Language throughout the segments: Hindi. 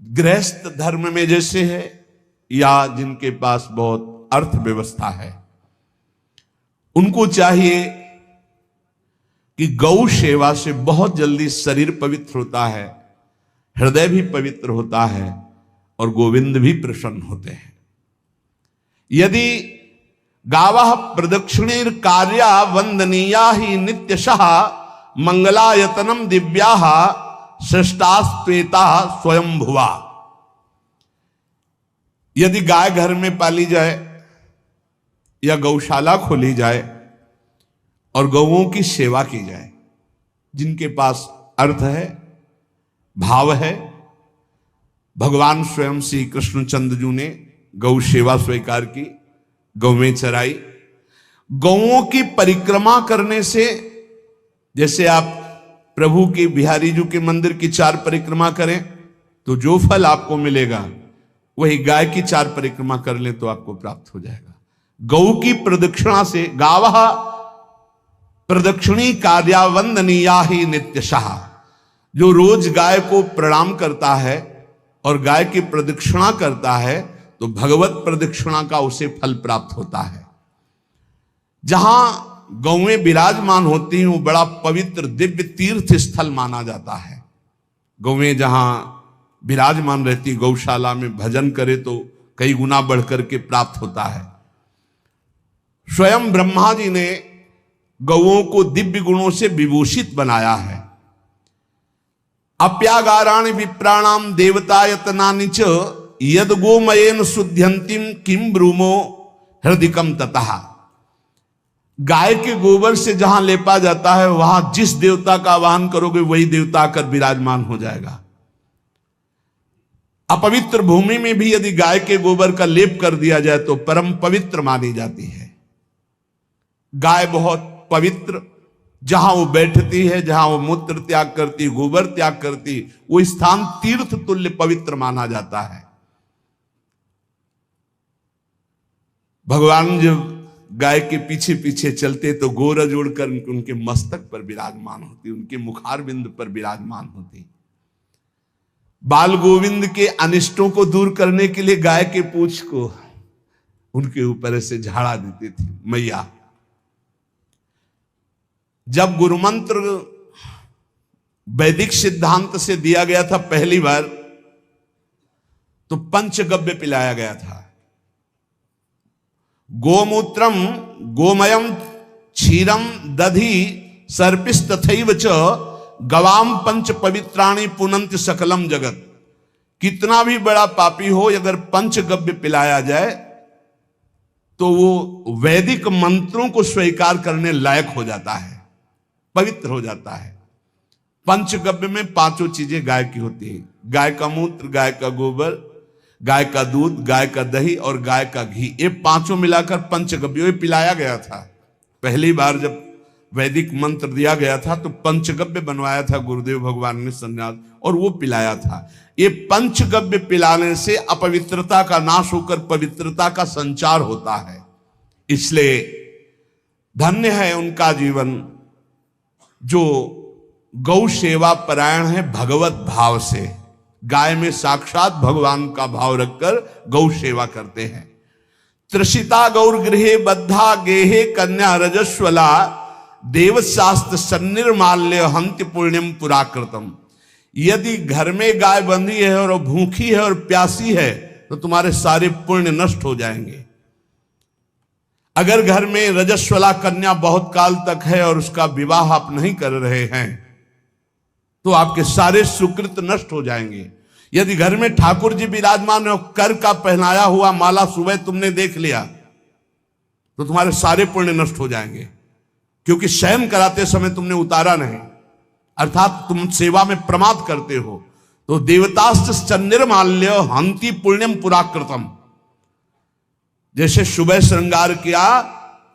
गृहस्थ धर्म में जैसे है या जिनके पास बहुत अर्थव्यवस्था है, उनको चाहिए कि गौ सेवा से बहुत जल्दी शरीर पवित्र होता है, हृदय भी पवित्र होता है और गोविंद भी प्रसन्न होते हैं। यदि गावः प्रदक्षिणीर कार्या वंदनीया ही नित्यशः मंगलायतनम दिव्याः श्रेष्ठास्त्वेता स्वयंभुवा। यदि गाय घर में पाली जाए या गौशाला खोली जाए और गौओं की सेवा की जाए, जिनके पास अर्थ है, भाव है, भगवान स्वयं श्री कृष्णचंद्र जी ने गौ सेवा स्वीकार की, गौवें चराई। गौओं की परिक्रमा करने से, जैसे आप प्रभु के बिहारी जी के मंदिर की 4 परिक्रमा करें तो जो फल आपको मिलेगा वही गाय की 4 परिक्रमा कर लें तो आपको प्राप्त हो जाएगा। गौ की प्रदक्षिणा से, गावः प्रदक्षिणी कार्या वंदनीया ही नित्यशः, जो रोज गाय को प्रणाम करता है और गाय की प्रदक्षिणा करता है तो भगवत प्रदक्षिणा का उसे फल प्राप्त होता है। जहां गौएं विराजमान होती हैं वो बड़ा पवित्र दिव्य तीर्थ स्थल माना जाता है। गौएं जहां विराजमान रहती, गौशाला में भजन करे तो कई गुना बढ़कर के प्राप्त होता है। स्वयं ब्रह्मा जी ने गौओं को दिव्य गुणों से विभूषित बनाया है। अप्यागाराणि विप्राणाम देवतायतनानि च यद गोमयेन शुद्ध्यंतिम किम ब्रूमो हृदिकम ततः। गाय के गोबर से जहां लेपा जाता है वहां जिस देवता का आवाहन करोगे वही देवता आकर विराजमान हो जाएगा। अपवित्र भूमि में भी यदि गाय के गोबर का लेप कर दिया जाए तो परम पवित्र मानी जाती है। गाय बहुत पवित्र, जहां वो बैठती है, जहां वो मूत्र त्याग करती, गोबर त्याग करती, वो स्थान तीर्थ तुल्य पवित्र माना जाता है। भगवान जब गाय के पीछे पीछे चलते तो गोरज उड़कर उनके मस्तक पर विराजमान होती, उनके मुखार बिंद पर विराजमान होती। बाल गोविंद के अनिष्टों को दूर करने के लिए गाय के पूंछ को उनके ऊपर से झाड़ा देती थी मैया। जब गुरुमंत्र वैदिक सिद्धांत से दिया गया था पहली बार तो पंचगव्य पिलाया गया था। गोमूत्रम गोमयम क्षीरम दधि सर्पिस्तथैव च गवाम पंच पवित्राणि पुनंत सकलम जगत। कितना भी बड़ा पापी हो, अगर पंचगव्य पिलाया जाए तो वो वैदिक मंत्रों को स्वीकार करने लायक हो जाता है, पवित्र हो जाता है। पंचगव्य में 5 चीजें गाय की होती है। गाय का मूत्र, गाय का गोबर, गाय का दूध, गाय का दही और गाय का घी, ये 5 मिलाकर पंचगव्य पिलाया गया था। पहली बार जब वैदिक मंत्र दिया गया था तो पंचगव्य बनवाया था गुरुदेव भगवान ने संन्यास, और वो पिलाया था। ये पंचगव्य पिलाने से अपवित्रता का नाश होकर पवित्रता का संचार होता है। इसलिए धन्य है उनका जीवन जो गौ सेवा परायण है भगवत भाव से। गाय में साक्षात भगवान का भाव रखकर गौ सेवा करते हैं। त्रिषिता गौर गृहे बद्धा गेहे कन्या रजस्वला देवशास्त्र सन्निर्माल्य हंति पुण्यम पुराकृतम। यदि घर में गाय बंधी है और भूखी है और प्यासी है तो तुम्हारे सारे पुण्य नष्ट हो जाएंगे। अगर घर में रजस्वला कन्या बहुत काल तक है और उसका विवाह आप नहीं कर रहे हैं तो आपके सारे सुकृत नष्ट हो जाएंगे। यदि घर में ठाकुर जी विराजमान है, कर का पहनाया हुआ माला सुबह तुमने देख लिया तो तुम्हारे सारे पुण्य नष्ट हो जाएंगे, क्योंकि शयन कराते समय तुमने उतारा नहीं, अर्थात तुम सेवा में प्रमाद करते हो। तो देवतास्त्र सन्निर्माल्य हंति पुण्यम पुराकृतम। जैसे सुबह श्रृंगार किया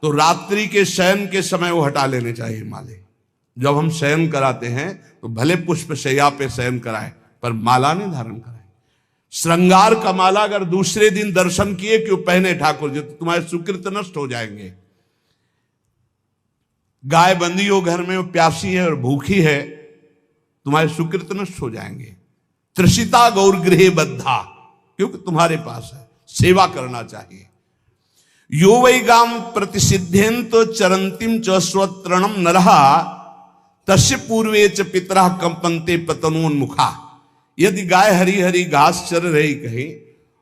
तो रात्रि के शयन के समय वो हटा लेने चाहिए माले। जब हम शयन कराते हैं तो भले पुष्प शैया पे शयन कराएं पर माला नहीं धारण कराएं। श्रृंगार का माला अगर दूसरे दिन दर्शन किए क्यों पहने ठाकुर जी तो तुम्हारे सुकृत नष्ट हो जाएंगे। गाय बंदी हो घर में, वो प्यासी है और भूखी है, तुम्हारे सुकृत नष्ट हो जाएंगे। तृषिता गौर गृहे बद्धा, क्योंकि तुम्हारे पास है, सेवा करना चाहिए। यो वै गाम प्रतिसिद्धेन्त चरंतिम च स्वतरणम नरहा तस्य पूर्वे च पितरः कंपन्ते पतनोन्मुखा। यदि गाय हरी हरी घास चर रही कहीं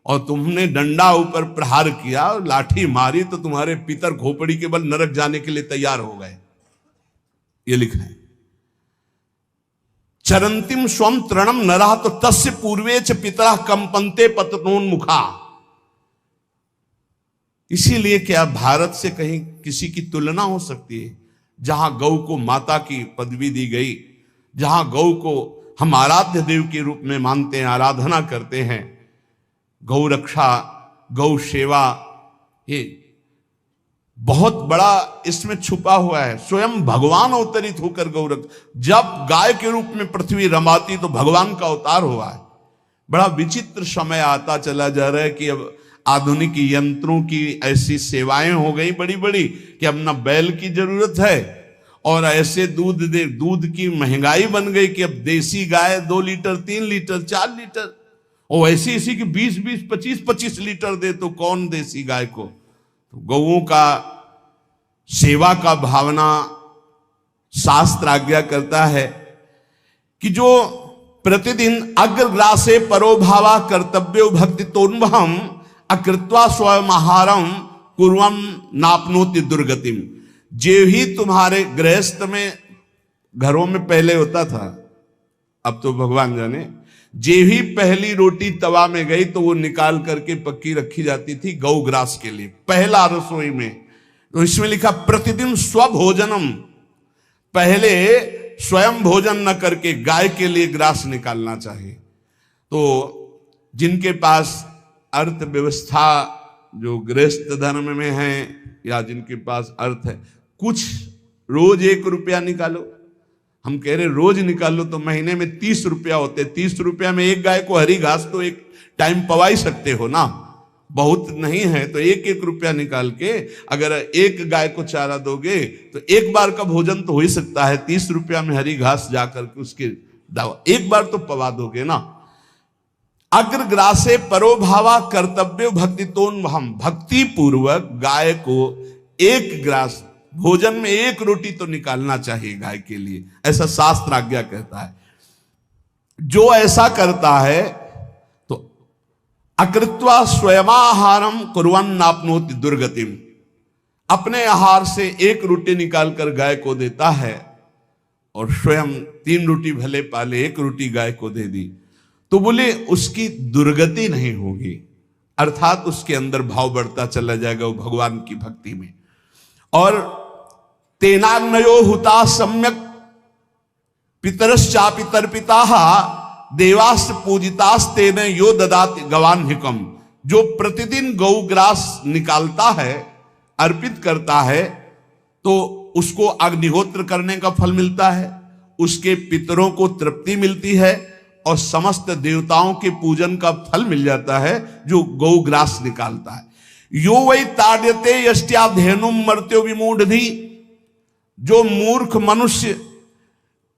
और तुमने डंडा ऊपर प्रहार किया और लाठी मारी तो तुम्हारे पितर खोपड़ी के बल नरक जाने के लिए तैयार हो गए, ये लिखा है। चरंतिम स्वम तृणम नरः तो तस्य पूर्वे च पितरः कंपन्ते पतनोन्मुखा। इसीलिए क्या भारत से कहीं किसी की तुलना हो सकती है, जहां गौ को माता की पदवी दी गई, जहां गौ को हम आराध्य देव के रूप में मानते हैं, आराधना करते हैं। गौ रक्षा, गौ सेवा, ये बहुत बड़ा इसमें छुपा हुआ है। स्वयं भगवान अवतरित होकर गौ जब गाय के रूप में पृथ्वी रमाती तो भगवान का अवतार हुआ है। बड़ा विचित्र समय आता चला जा रहा है कि अब आधुनिक यंत्रों की ऐसी सेवाएं हो गई बड़ी बड़ी कि अब न बैल की जरूरत है और ऐसे दूध की महंगाई बन गई कि अब देसी गाय 2 लीटर 3 लीटर 4 लीटर और ऐसी ऐसी कि 20-20 25-25 लीटर दे तो कौन देसी गाय को। तो गौओं का सेवा का भावना शास्त्र आज्ञा करता है कि जो प्रतिदिन अग्रग्रासे परोभावा कर्तव्यो भक्ति तोन्वहम अकृत्वा स्वयं आहारम कुर्वम नापनोति दुर्गतिम। जे ही तुम्हारे गृहस्थ में घरों में पहले होता था, अब तो भगवान जाने, जे ही पहली रोटी तवा में गई तो वो निकाल करके पक्की रखी जाती थी गौग्रास के लिए, पहला रसोई में। तो इसमें लिखा प्रतिदिन स्वभोजनम, पहले स्वयं भोजन न करके गाय के लिए ग्रास निकालना चाहिए। तो जिनके पास अर्थव्यवस्था जो गृहस्थ धर्म में है या जिनके पास अर्थ है, कुछ रोज 1 रुपया निकालो। हम कह रहे रोज निकालो तो महीने में 30 रुपया होते, 30 रुपया में एक गाय को हरी घास तो एक टाइम पवा ही सकते हो ना, बहुत नहीं है तो 1-1 रुपया निकाल के अगर एक गाय को चारा दोगे तो एक बार का भोजन तो हो ही सकता है। 30 रुपया में हरी घास जाकर के उसके दावा एक बार तो पवा दोगे ना। अग्रग्रासे परोभावा कर्तव्य भक्ति तोन, हम भक्ति पूर्वक गाय को 1 ग्रास भोजन में 1 रोटी तो निकालना चाहिए गाय के लिए, ऐसा शास्त्र आज्ञा कहता है। जो ऐसा करता है तो अकृत्वा स्वयमाहारम कुर्वन् नाप्नोति दुर्गतिम, अपने आहार से 1 रोटी निकालकर गाय को देता है और स्वयं 3 रोटी भले पाले 1 रोटी गाय को दे दी तो बोले उसकी दुर्गति नहीं होगी, अर्थात उसके अंदर भाव बढ़ता चला जाएगा वो भगवान की भक्ति में। और तेनाग्नयो हुता सम्यक पितरश्चापि तर्पिताः देवास्त पूजितास्तेन यो ददाति गवान्हिकम। जो प्रतिदिन गौग्रास निकालता है, अर्पित करता है, तो उसको अग्निहोत्र करने का फल मिलता है, उसके पितरों को तृप्ति मिलती है और समस्त देवताओं के पूजन का फल मिल जाता है जो गौग्रास निकालता है। यो वै ताड्यते यष्ट्याधेनुम मर्त्यो विमूढ़धि। जो मूर्ख मनुष्य,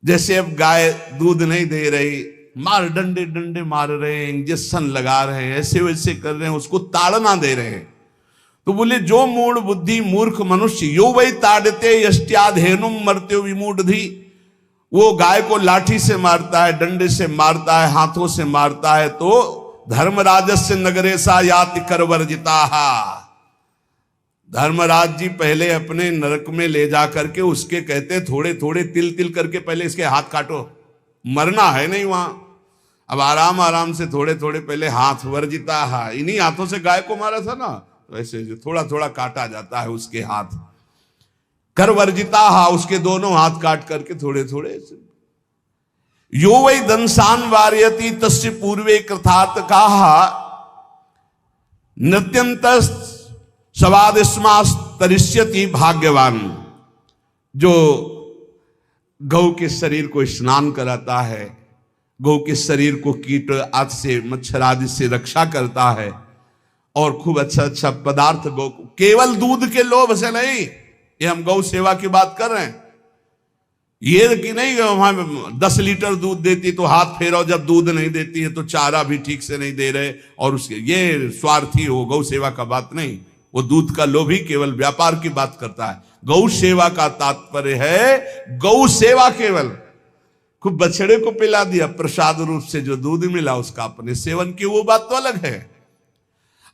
जैसे अब गाय दूध नहीं दे रही, मार डंडे डंडे मार रहे हैं, इंजेक्शन लगा रहे हैं, ऐसे वैसे कर रहे हैं, उसको ताड़ना दे रहे हैं, तो बोले जो मूढ़ बुद्धि मूर्ख मनुष्य, यो वै ताड्यते यष्ट्याधेनुम मर्त्यो विमूढ़धि, वो गाय को लाठी से मारता है, डंडे से मारता है, हाथों से मारता है, तो धर्मराजस्य नगरेशा याति करवर्जिताहा। धर्मराज जी पहले अपने नरक में ले जा करके उसके कहते थोड़े थोड़े तिल तिल करके पहले इसके हाथ काटो, मरना है नहीं वहां, अब आराम आराम से थोड़े थोड़े पहले हाथ वर्जिताहा, इन्हीं हाथों से गाय को मारा था ना, तो ऐसे थोड़ा थोड़ा काटा जाता है उसके हाथ। कर वर्जिता, उसके दोनों हाथ काट करके थोड़े थोड़े। यो वै दंसान वार्यति तस्य पूर्वे कृतार्थ काहा नत्यंत सवादिस्मास तरिष्यति भाग्यवान। जो गौ के शरीर को स्नान कराता है, गौ के शरीर को कीट आदि से मच्छर आदि से रक्षा करता है और खूब अच्छा अच्छा पदार्थ गौ को, केवल दूध के लोभ से नहीं, ये हम गौ सेवा की बात कर रहे हैं, ये कि नहीं वहां 10 लीटर दूध देती तो हाथ फेरो, जब दूध नहीं देती है तो चारा भी ठीक से नहीं दे रहे, और उसके ये स्वार्थी हो, गौ सेवा का बात नहीं। वो दूध का लोभी केवल व्यापार की बात करता है। गौ सेवा का तात्पर्य है गौ सेवा केवल, खूब बछड़े को पिला दिया प्रसाद रूप से, जो दूध मिला उसका अपने सेवन की, वो बात तो अलग है।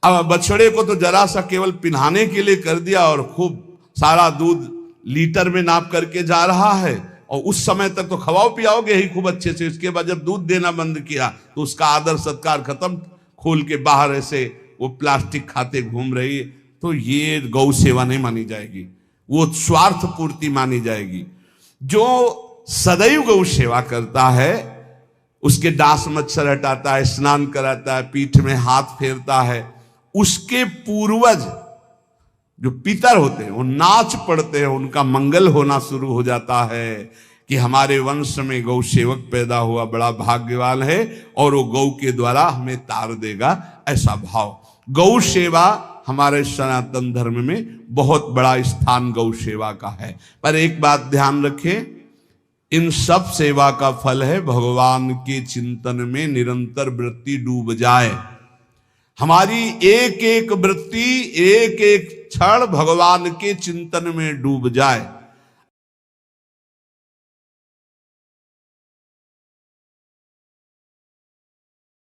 अब बछड़े को तो जरा सा केवल पिन्हाने के लिए कर दिया और खूब सारा दूध लीटर में नाप करके जा रहा है, और उस समय तक तो खवाओ पियाओगे ही खूब अच्छे से। इसके बाद जब दूध देना बंद किया तो उसका आदर सत्कार खत्म, खोल के बाहर ऐसे वो प्लास्टिक खाते घूम रही है, तो ये गौ सेवा नहीं मानी जाएगी, वो स्वार्थ पूर्ति मानी जाएगी। जो सदैव गौ सेवा करता है, उसके डांस मच्छर हटाता है, स्नान कराता है, पीठ में हाथ फेरता है, उसके पूर्वज जो पितर होते हैं वो नाच पड़ते हैं, उनका मंगल होना शुरू हो जाता है कि हमारे वंश में गौ सेवक पैदा हुआ, बड़ा भाग्यवान है, और वो गौ के द्वारा हमें तार देगा, ऐसा भाव। गौ सेवा हमारे सनातन धर्म में बहुत बड़ा स्थान गौ सेवा का है। पर एक बात ध्यान रखें, इन सब सेवा का फल है भगवान के चिंतन में निरंतर वृत्ति डूब जाए। हमारी एक एक वृत्ति, एक एक क्षण भगवान के चिंतन में डूब जाए।